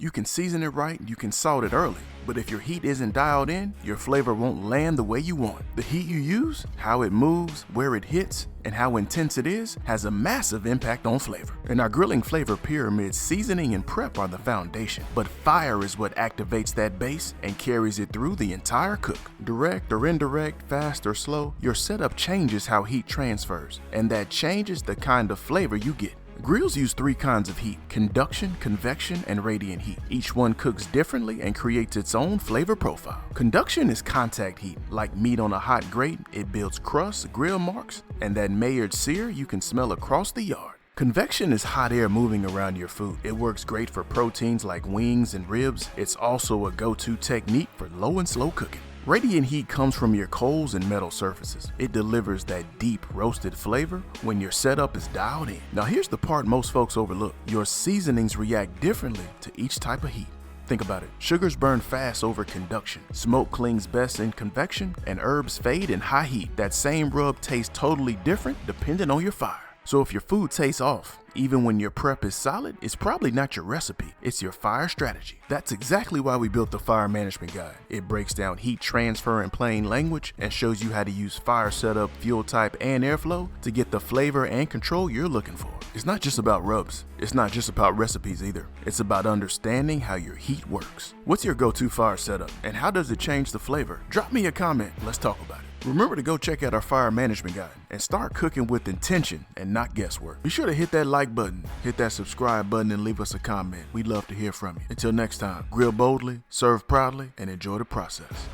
You can season it right, you can salt it early, but if your heat isn't dialed in, your flavor won't land the way you want. The heat you use, how it moves, where it hits, and how intense it is has a massive impact on flavor. In our grilling flavor pyramid, seasoning and prep are the foundation, but fire is what activates that base and carries it through the entire cook. Direct or indirect, fast or slow, your setup changes how heat transfers, and that changes the kind of flavor you get. Grills use 3 kinds of heat: conduction, convection, and radiant heat. Each one cooks differently and creates its own flavor profile. Conduction is contact heat. Like meat on a hot grate, it builds crust, grill marks, and that Maillard sear you can smell across the yard. Convection is hot air moving around your food. It works great for proteins like wings and ribs. It's also a go-to technique for low and slow cooking. Radiant heat comes from your coals and metal surfaces. It delivers that deep roasted flavor when your setup is dialed in. Now here's the part most folks overlook. Your seasonings react differently to each type of heat. Think about it. Sugars burn fast over conduction. Smoke clings best in convection, and herbs fade in high heat. That same rub tastes totally different depending on your fire. So if your food tastes off, even when your prep is solid, it's probably not your recipe, it's your fire strategy. That's exactly why we built the Fire Management Guide. It breaks down heat transfer in plain language and shows you how to use fire setup, fuel type, and airflow to get the flavor and control you're looking for. It's not just about rubs. It's not just about recipes either. It's about understanding how your heat works. What's your go-to fire setup, and how does it change the flavor? Drop me a comment. Let's talk about it. Remember to go check out our Fire Management Guide and start cooking with intention and not guesswork. Be sure to hit that like button, hit that subscribe button, and leave us a comment. We'd love to hear from you. Until next time, grill boldly, serve proudly, and enjoy the process.